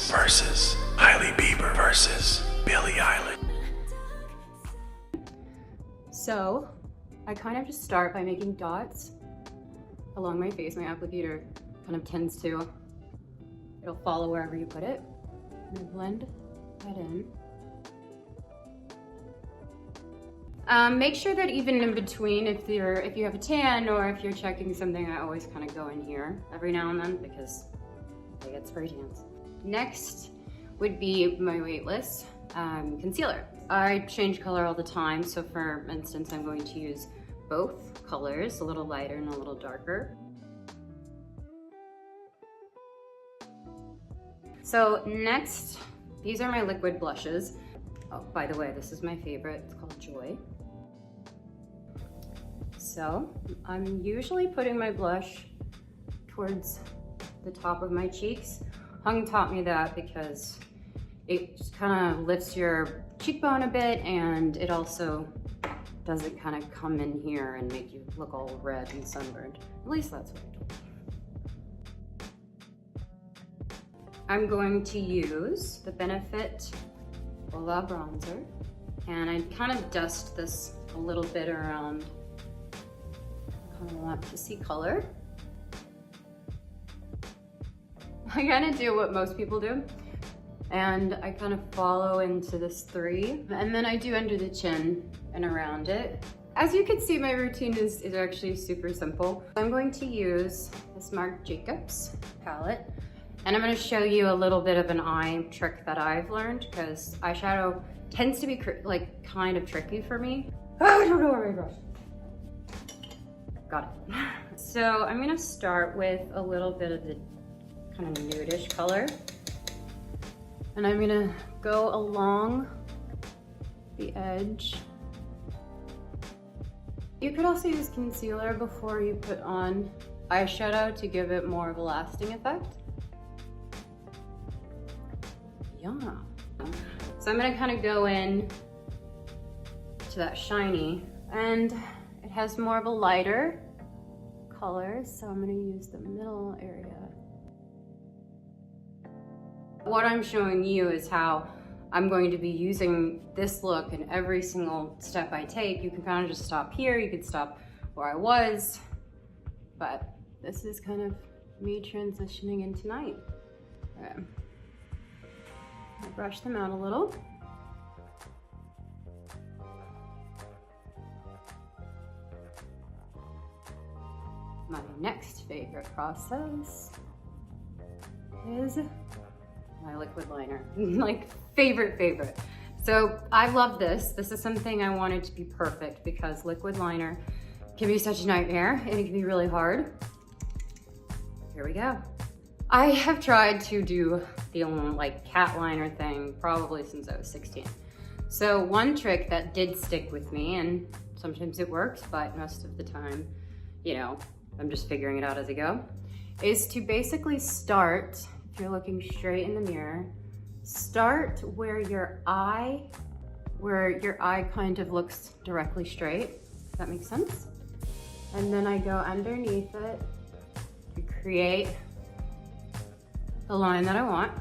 Gomez versus Hailey Bieber versus Billie Eilish. So I kind of just start by making dots along my face. My applicator kind of tends to, it'll follow wherever you put it. I'm gonna blend that in. Make sure that even in between, if you have a tan or if you're checking something, I always kind of go in here every now and then because I get spray tans. Next would be my weightless concealer. I change color all the time, so for instance, I'm going to use both colors, a little lighter and a little darker. So next, these are my liquid blushes. Oh, by the way, this is my favorite. It's called Joy. So I'm usually putting my blush towards the top of my cheeks. Hung taught me that because it just kind of lifts your cheekbone a bit, and it also doesn't kind of come in here and make you look all red and sunburned. At least that's what I told me. I'm going to use the Benefit Voila bronzer, and I kind of dust this a little bit around. I kind of want to see color. I kind of do what most people do, and I kind of follow into this 3, and then I do under the chin and around it. As you can see, my routine is actually super simple. I'm going to use this Marc Jacobs palette, and I'm going to show you a little bit of an eye trick that I've learned, because eyeshadow tends to be like kind of tricky for me. Oh, I don't know where my brush. Got it. So I'm going to start with a little bit of the kind of nudish color, and I'm going to go along the edge. You could also use concealer before you put on eyeshadow to give it more of a lasting effect. Yeah. So I'm gonna kind of go in to that shiny, and it has more of a lighter color, so I'm gonna use the middle area. What I'm showing you is how I'm going to be using this look in every single step I take. You can kind of just stop here, you could stop where I was, but this is kind of me transitioning into night. Okay. I brush them out a little. My next favorite process is my liquid liner. Like favorite. So I love this. This is something I wanted to be perfect because liquid liner can be such a nightmare and it can be really hard. Here we go. I have tried to do the like cat liner thing probably since I was 16. So one trick that did stick with me, and sometimes it works, but most of the time, you know, I'm just figuring it out as I go, is to basically start, if you're looking straight in the mirror, start where your eye kind of looks directly straight. Does that make sense? And then I go underneath it to create the line that I want.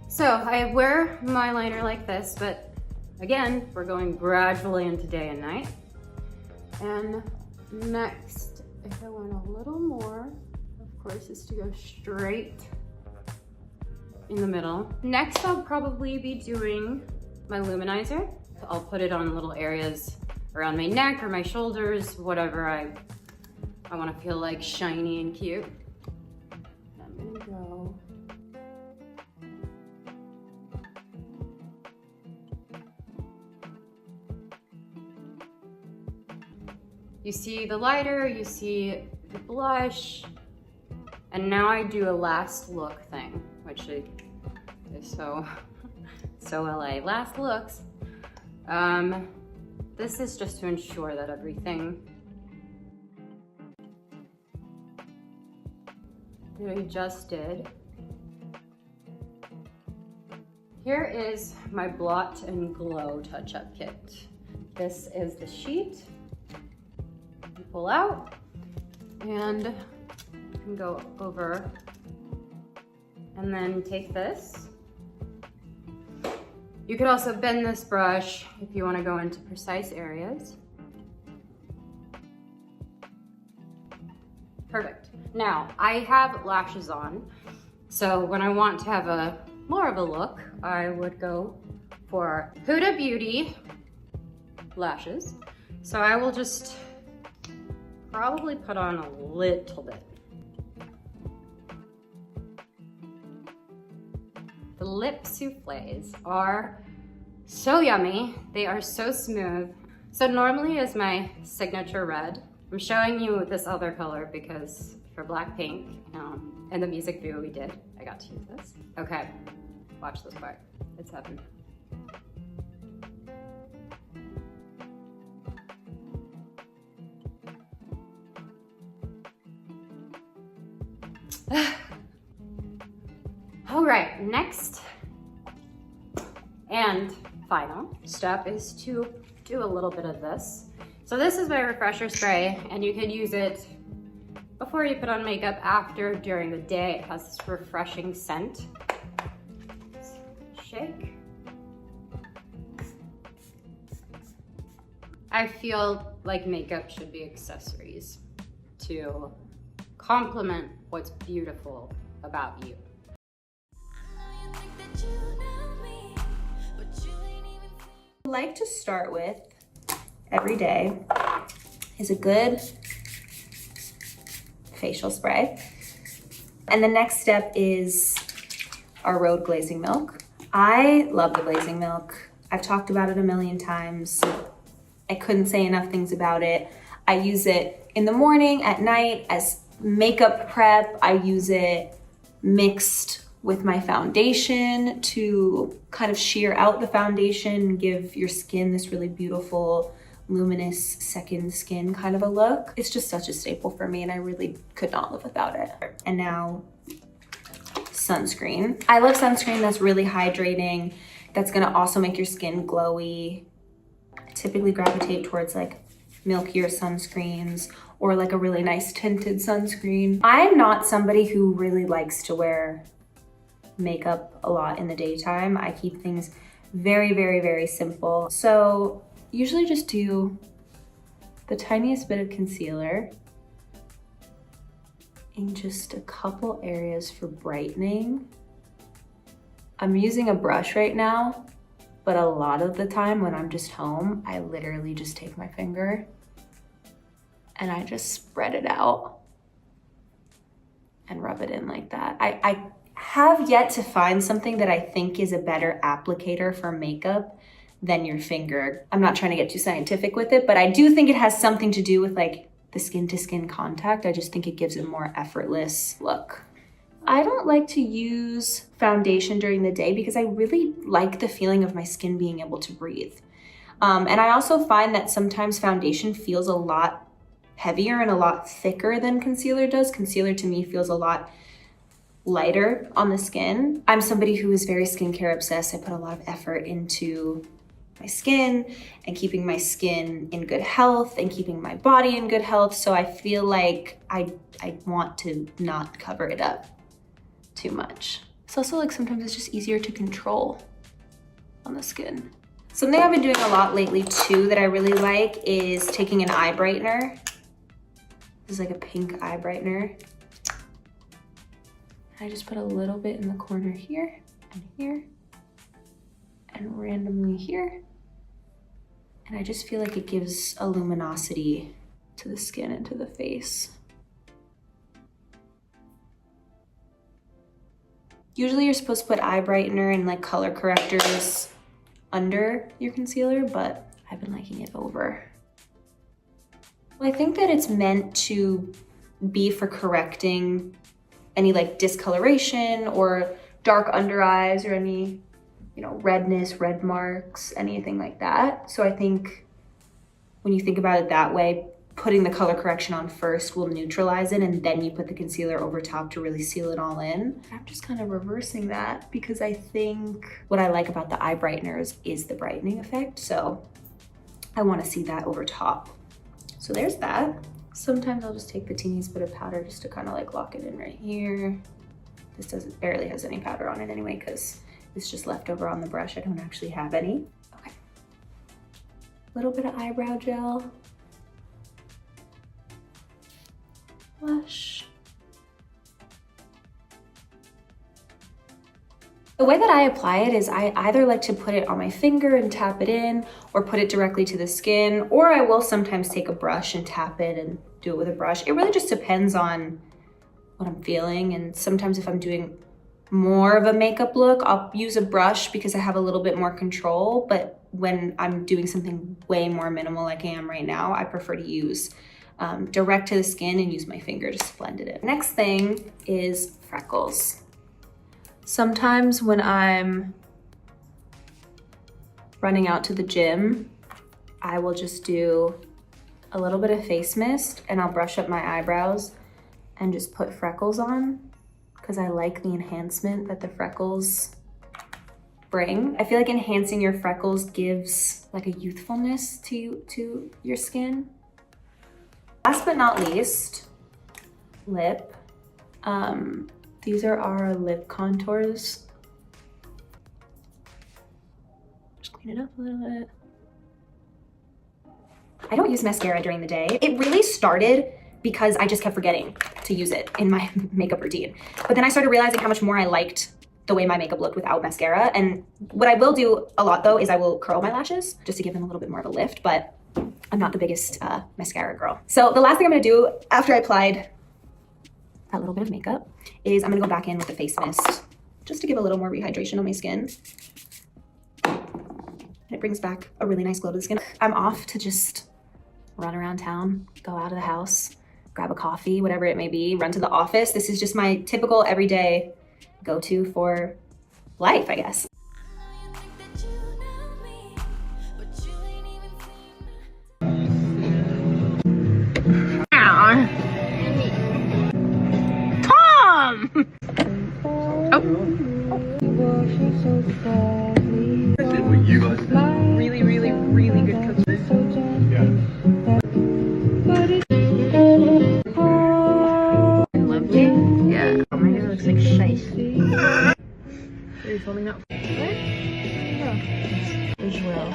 So I wear my liner like this, but again, we're going gradually into day and night. And next, if I want a little more, of course, is to go straight in the middle. Next, I'll probably be doing my luminizer. I'll put it on little areas around my neck or my shoulders, whatever I want to feel like shiny and cute. I'm gonna go you see the lighter, you see the blush, and now I do a last look thing, which is so LA. Last looks. This is just to ensure that everything that I just did. Here is my Blot and Glow touch-up kit. This is the sheet. You pull out, and you can go over And then take this. You could also bend this brush if you want to go into precise areas. Perfect. Now, I have lashes on, so when I want to have more of a look, I would go for Huda Beauty lashes. So I will just probably put on a little bit. The lip souffles are so yummy. They are so smooth. So normally is my signature red. I'm showing you this other color because for Blackpink, in the music video we did, I got to use this. Okay, watch this part. It's heaven. All right, next and final step is to do a little bit of this. So this is my refresher spray, and you can use it before you put on makeup, after, during the day. It has this refreshing scent. Shake. I feel like makeup should be accessories to complement what's beautiful about you. I like to start with every day is a good facial spray. And the next step is our Rhode glazing milk. I love the glazing milk. I've talked about it a million times. I couldn't say enough things about it. I use it in the morning, at night, as makeup prep. I use it mixed with my foundation to kind of sheer out the foundation and give your skin this really beautiful, luminous second skin kind of a look. It's just such a staple for me, and I really could not live without it. And now, sunscreen. I love sunscreen that's really hydrating, that's gonna also make your skin glowy. I typically gravitate towards like milkier sunscreens or like a really nice tinted sunscreen. I'm not somebody who really likes to wear makeup a lot in the daytime. I keep things very, very, very simple. So usually just do the tiniest bit of concealer in just a couple areas for brightening. I'm using a brush right now, but a lot of the time when I'm just home, I literally just take my finger and I just spread it out and rub it in like that. I have yet to find something that I think is a better applicator for makeup than your finger. I'm not trying to get too scientific with it, but I do think it has something to do with like the skin to skin contact. I just think it gives a more effortless look. I don't like to use foundation during the day because I really like the feeling of my skin being able to breathe. And I also find that sometimes foundation feels a lot heavier and a lot thicker than concealer does. Concealer to me feels a lot lighter on the skin. I'm somebody who is very skincare obsessed. I put a lot of effort into my skin and keeping my skin in good health and keeping my body in good health. So I feel like I want to not cover it up too much. It's also like sometimes it's just easier to control on the skin. Something I've been doing a lot lately too that I really like is taking an eye brightener. This is like a pink eye brightener. I just put a little bit in the corner here and here and randomly here. And I just feel like it gives a luminosity to the skin and to the face. Usually you're supposed to put eye brightener and like color correctors under your concealer, but I've been liking it over. Well, I think that it's meant to be for correcting any like discoloration or dark under eyes or any, you know, redness, red marks, anything like that. So I think when you think about it that way, putting the color correction on first will neutralize it, and then you put the concealer over top to really seal it all in. I'm just kind of reversing that because I think what I like about the eye brighteners is the brightening effect. So I want to see that over top. So there's that. Sometimes I'll just take the teeniest bit of powder just to kind of like lock it in right here. This doesn't barely has any powder on it anyway because it's just left over on the brush. I don't actually have any. Okay. A little bit of eyebrow gel. Blush. The way that I apply it is I either like to put it on my finger and tap it in, or put it directly to the skin, or I will sometimes take a brush and tap it and do it with a brush. It really just depends on what I'm feeling, and sometimes if I'm doing more of a makeup look, I'll use a brush because I have a little bit more control, but when I'm doing something way more minimal like I am right now, I prefer to use direct to the skin and use my finger to blend it in. Next thing is freckles. Sometimes when I'm running out to the gym, I will just do a little bit of face mist and I'll brush up my eyebrows and just put freckles on because I like the enhancement that the freckles bring. I feel like enhancing your freckles gives like a youthfulness to your skin. Last but not least, lip. These are our lip contours. Just clean it up a little bit. I don't use mascara during the day. It really started because I just kept forgetting to use it in my makeup routine. But then I started realizing how much more I liked the way my makeup looked without mascara. And what I will do a lot though is I will curl my lashes just to give them a little bit more of a lift, but I'm not the biggest mascara girl. So the last thing I'm gonna do after I applied that little bit of makeup is I'm gonna go back in with the face mist just to give a little more rehydration on my skin. And it brings back a really nice glow to the skin. I'm off to just run around town, go out of the house, grab a coffee, whatever it may be, run to the office. This is just my typical everyday go-to for life, I guess. Really, really, really good cookies. Yeah. Lovely? Yeah. Oh, my hair looks like shite. Are you filming that? What? Yeah. Visual.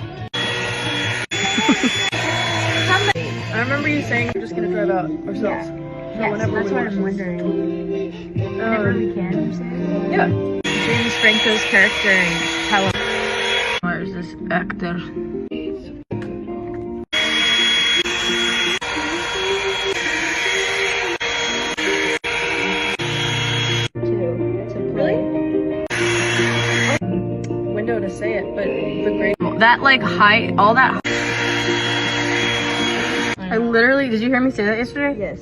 I remember you saying we're just gonna drive out ourselves. Yeah. Yes, that's what I'm wondering. Whenever we can. Yeah. James Franco's character in Helen. Where's this actor? Really? Window to say it, but the great that like height, all that. I literally, did you hear me say that yesterday? Yes.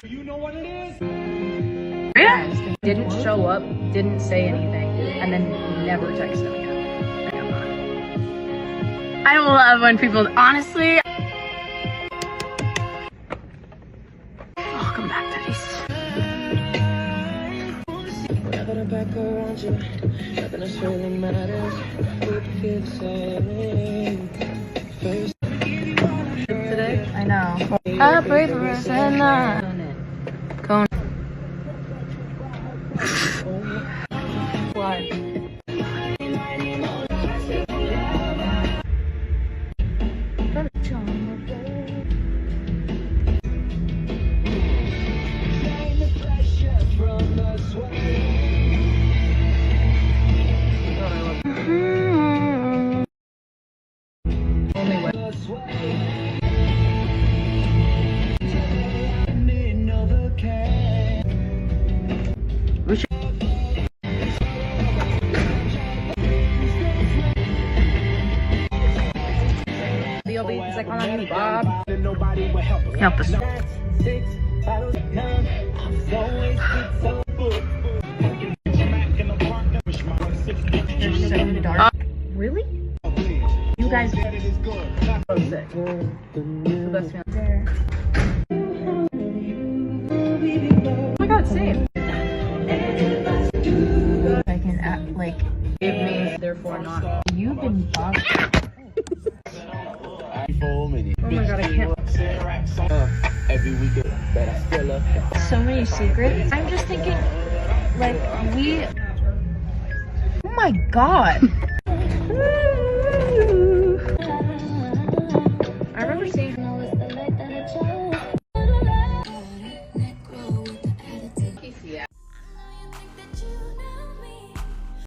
You know what it is? Yeah. Didn't show up, didn't say anything, and then never texted me. I love when people, honestly. Oh, come back to this. Today? I know. I pray for us and Cone. Why? He's like, on me, Bob. Help us. They're so dark. Really? You guys so sick. The best feeling there. Oh my god, same. I can act like give me, therefore not. You've been bothered. Oh my god, I can't. So many secrets. I'm just thinking, Like, we... Oh my god.